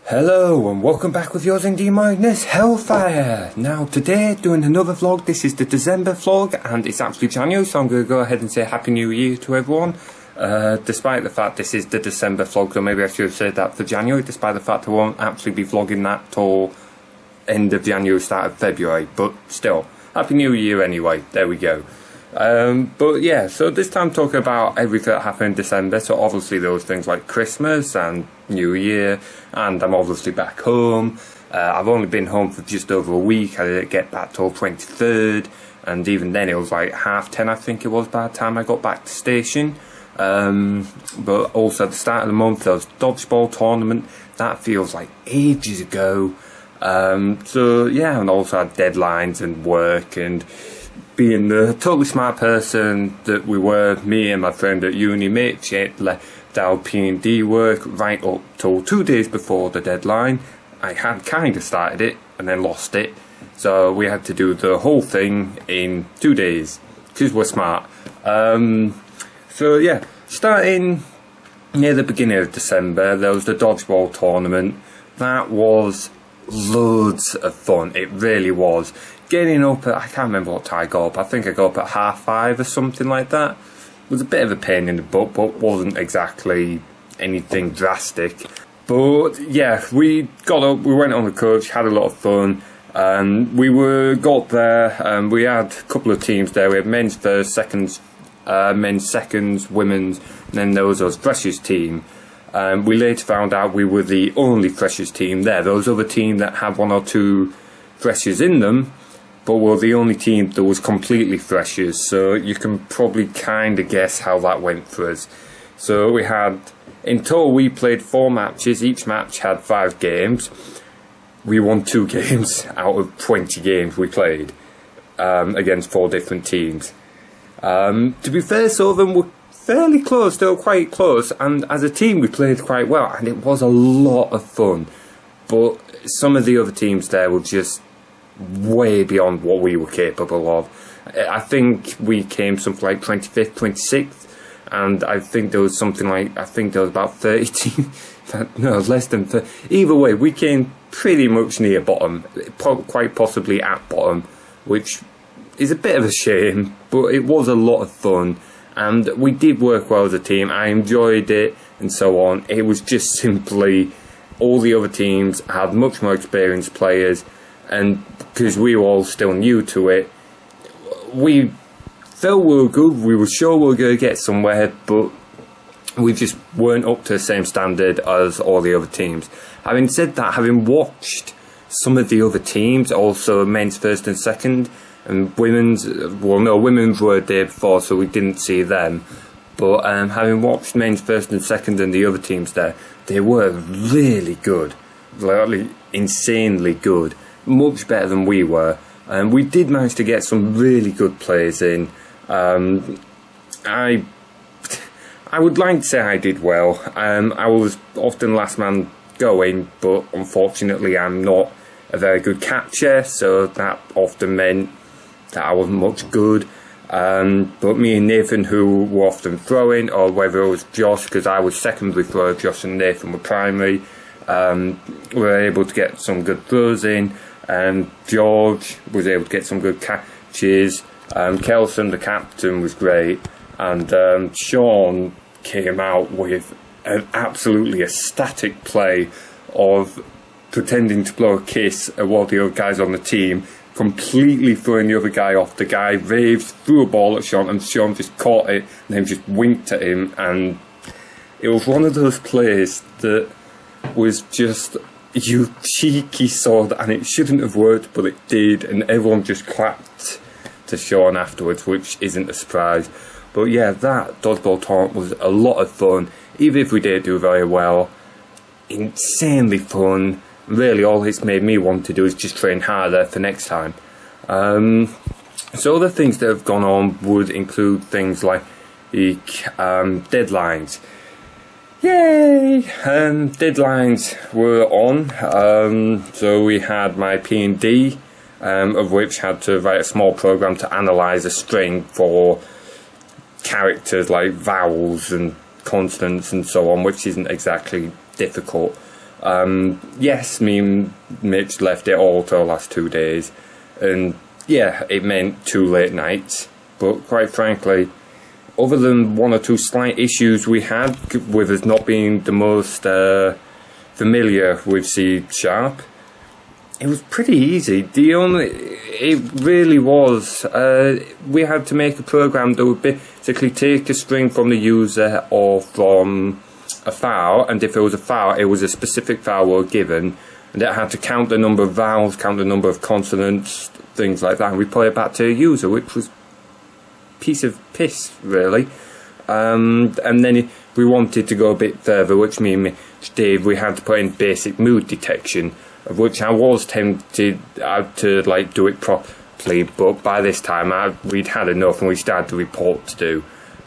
Hello and welcome back with yours indeed, Magnus Hellfire. Now today doing another vlog. This is the December vlog and it's actually January, so I'm going to go ahead and say Happy New Year to everyone. Despite the fact this is the December vlog, so maybe I should have said that for January, despite the fact I won't actually be vlogging that till end of January, start of February, but still, Happy New Year anyway, there we go. But yeah, so this time talking about everything that happened in December. So obviously there was things like Christmas and New Year, and I'm obviously back home. I've only been home for just over a week. I didn't get back till 23rd, and even then it was like 10:30 I think it was by the time I got back to station. But also at the start of the month there was Dodgeball tournament. That feels like ages ago. So yeah, and also had deadlines and work, and being the totally smart person that we were, me and my friend at uni, Mitch, it left our P&D work right up till 2 days before the deadline. I had kind of started it and then lost it, so we had to do the whole thing in 2 days, because we're smart. So yeah, starting near the beginning of December, there was the Dodgeball tournament. That was loads of fun, it really was. Getting up at, I can't remember what time I got up, I think I got up at 5:30 or something like that. It was a bit of a pain in the butt, but wasn't exactly anything drastic. But yeah, we got up, we went on the coach, had a lot of fun. Got there, we had a couple of teams there. We had men's first, seconds, men's seconds, women's, and then there was us freshers team. We later found out we were the only freshers team there. There was other team that had one or two freshers in them, but we're the only team that was completely freshers, so you can probably kind of guess how that went for us. So we had, in total we played 4 matches, each match had 5 games. We won 2 games out of 20 games we played, against 4 different teams. To be fair, some of them were fairly close, they were quite close, and as a team we played quite well, and it was a lot of fun. But some of the other teams there were just way beyond what we were capable of. I think we came something like 25th, 26th, and I think there was something like, I think there was about 30 teams, no, less than 30. Either way, we came pretty much near bottom, quite possibly at bottom, which is a bit of a shame, but it was a lot of fun, and we did work well as a team. I enjoyed it, and so on. It was just simply, all the other teams had much more experienced players, and because we were all still new to it, we felt we were good, we were sure we were going to get somewhere, but we just weren't up to the same standard as all the other teams. Having said that, having watched some of the other teams, also men's first and second, and women's, well no, women's were the day before, so we didn't see them, but having watched men's first and second and the other teams there, they were really good, like insanely good. Much better than we were, and we did manage to get some really good players in. I would like to say I did well. I was often last man going, but unfortunately I'm not a very good catcher, so that often meant that I wasn't much good. But me and Nathan, who were often throwing, or whether it was Josh, because I was secondary thrower, Josh and Nathan were primary, were able to get some good throws in. George was able to get some good catches. Kelson, the captain, was great, and Sean came out with an absolutely ecstatic play of pretending to blow a kiss at one of the other guys on the team, completely throwing the other guy off. The guy raved, threw a ball at Sean, and Sean just caught it and then just winked at him, and it was one of those plays that was just, you cheeky sod, and it shouldn't have worked, but it did, and everyone just clapped to Sean afterwards, which isn't a surprise. But yeah, that Dodgeball tournament was a lot of fun, even if we didn't do very well. Insanely fun. Really, all it's made me want to do is just train harder for next time. So other things that have gone on would include things like Deadlines. Yay! Deadlines were on, so we had my P&D, of which had to write a small program to analyse a string for characters like vowels and consonants and so on, which isn't exactly difficult. Yes, me and Mitch left it all till the last 2 days, and yeah, it meant 2 late nights, but quite frankly, other than 1 or 2 slight issues we had with us not being the most familiar with C#, it was pretty easy. It really was. We had to make a program that would basically take a string from the user or from a file, and if it was a file, it was a specific file we were given, and it had to count the number of vowels, count the number of consonants, things like that, and we put it back to a user, which was piece of piss, really. And then we wanted to go a bit further, which me and Mitch did. We had to put in basic mood detection, of which I was tempted to like do it properly, but by this time we'd had enough and we started the report to do,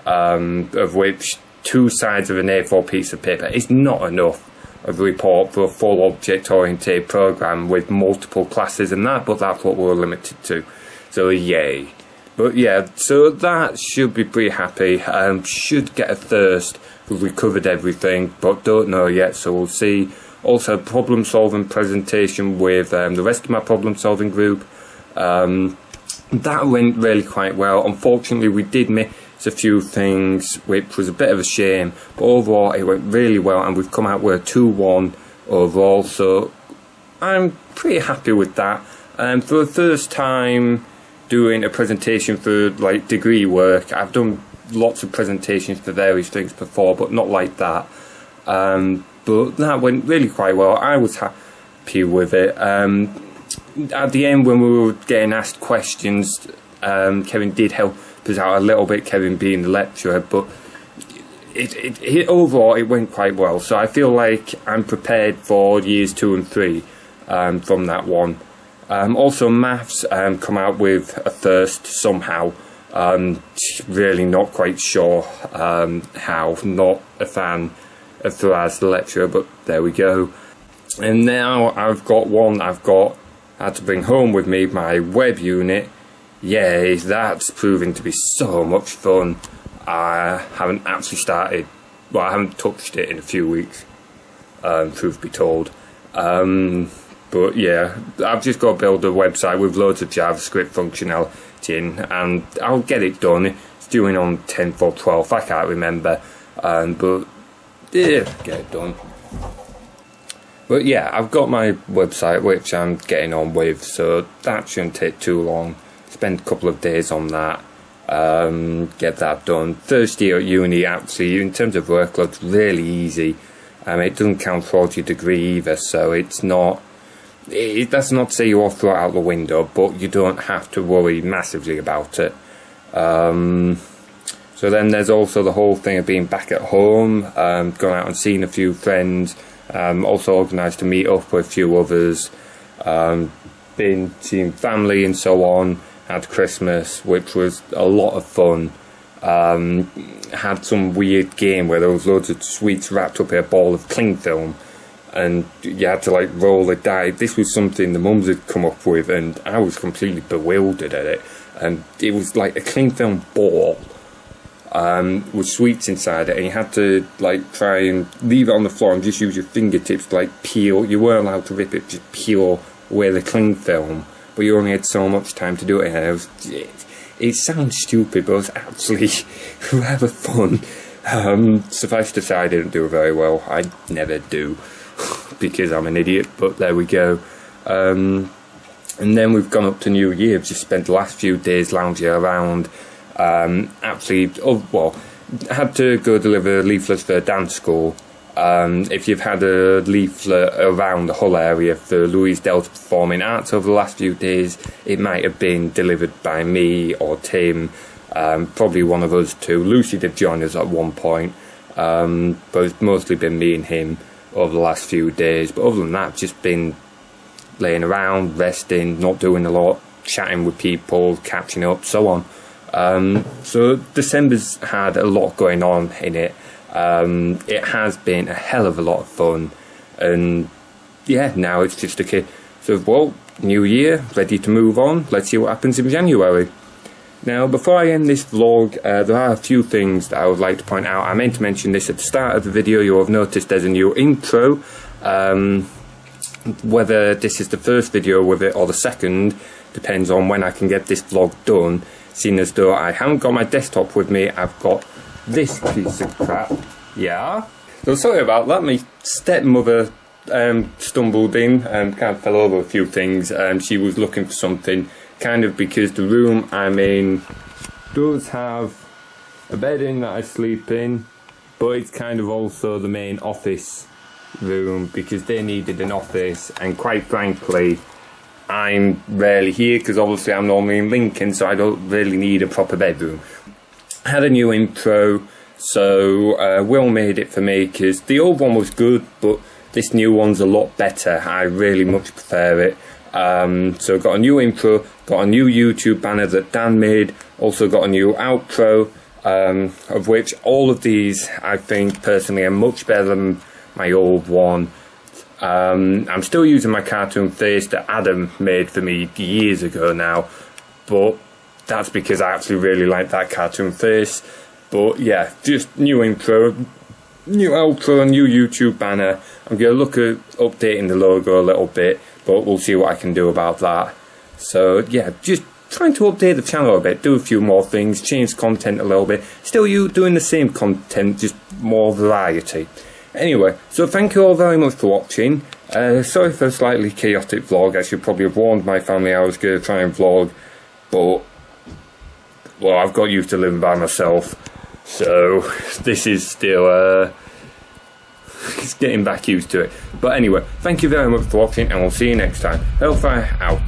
of which 2 sides of an A4 piece of paper is not enough of a report for a full object-oriented program with multiple classes and that, but that's what we're limited to, so yay. But yeah, so that should be pretty happy. Should get a thirst because we covered everything, but don't know yet, so we'll see. Also, problem solving presentation with the rest of my problem solving group. That went really quite well. Unfortunately, we did miss a few things, which was a bit of a shame, but overall it went really well, and we've come out with a 2-1 overall, so I'm pretty happy with that. For the first time doing a presentation for like degree work, I've done lots of presentations for various things before, but not like that. But that went really quite well. I was happy with it. At the end, when we were getting asked questions, Kevin did help us out a little bit, Kevin being the lecturer, but overall it went quite well. So I feel like I'm prepared for years 2 and 3 from that one. Also, maths come out with a first somehow. Really not quite sure how. Not a fan of Faraz the lecturer, but there we go. And now I've got one I had to bring home with me, my web unit. Yay, that's proving to be so much fun. I haven't actually started, well, I haven't touched it in a few weeks, truth be told. But yeah, I've just got to build a website with loads of JavaScript functionality in, and I'll get it done. It's due in on 10th or 12th, I can't remember, but yeah, get it done. But yeah, I've got my website which I'm getting on with, so that shouldn't take too long. Spend a couple of days on that, get that done. First year at uni, actually, in terms of workload, it's really easy. It doesn't count towards your degree either, so it's not. That's not to say you all throw it out the window, but you don't have to worry massively about it. So then there's also the whole thing of being back at home, going out and seeing a few friends, also organised to meet up with a few others, been seeing family and so on, had Christmas, which was a lot of fun. Had some weird game where there was loads of sweets wrapped up in a ball of cling film, and you had to like roll a die. This was something the mums had come up with, and I was completely bewildered at it. And it was like a cling film ball with sweets inside it, and you had to like try and leave it on the floor and just use your fingertips to like peel. You weren't allowed to rip it, just peel away the cling film, but you only had so much time to do it. And it sounds stupid, but it was actually rather fun. Suffice to say, I didn't do it very well. I never do, because I'm an idiot, but there we go. And then we've gone up to New Year. I've just spent the last few days lounging around. Had to go deliver leaflets for a dance school. If you've had a leaflet around the Hull area for Louise Delta Performing Arts over the last few days, it might have been delivered by me or Tim, probably one of us too. Lucy did join us at one point, but it's mostly been me and him over the last few days. But other than that, just been laying around, resting, not doing a lot, chatting with people, catching up, so on. So December's had a lot going on in it. It has been a hell of a lot of fun, and yeah, now it's just a case of, well, new year, ready to move on, let's see what happens in January. Now, before I end this vlog, there are a few things that I would like to point out. I meant to mention this at the start of the video. You'll have noticed there's a new intro. Whether this is the first video with it or the second depends on when I can get this vlog done, seeing as though I haven't got my desktop with me. I've got this piece of crap. Yeah. So sorry about that. My stepmother stumbled in and kind of fell over a few things. She was looking for something, kind of because the room I'm in does have a bed in that I sleep in, but it's kind of also the main office room because they needed an office, and quite frankly I'm rarely here because obviously I'm normally in Lincoln, so I don't really need a proper bedroom. I had a new intro, so Will made it for me because the old one was good, but this new one's a lot better. I really much prefer it. So got a new intro, got a new YouTube banner that Dan made, also got a new outro, of which all of these I think personally are much better than my old one. I'm still using my cartoon face that Adam made for me years ago now, but that's because I actually really like that cartoon face. But yeah, just new intro, new outro, new YouTube banner. I'm going to look at updating the logo a little bit, but we'll see what I can do about that. So yeah, just trying to update the channel a bit, do a few more things, change content a little bit. Still you doing the same content, just more variety. Anyway, so thank you all very much for watching. Sorry for a slightly chaotic vlog. I should probably have warned my family I was going to try and vlog, but well, I've got used to living by myself, so this is still it's getting back used to it. But anyway, thank you very much for watching, and we'll see you next time. Hellfire out.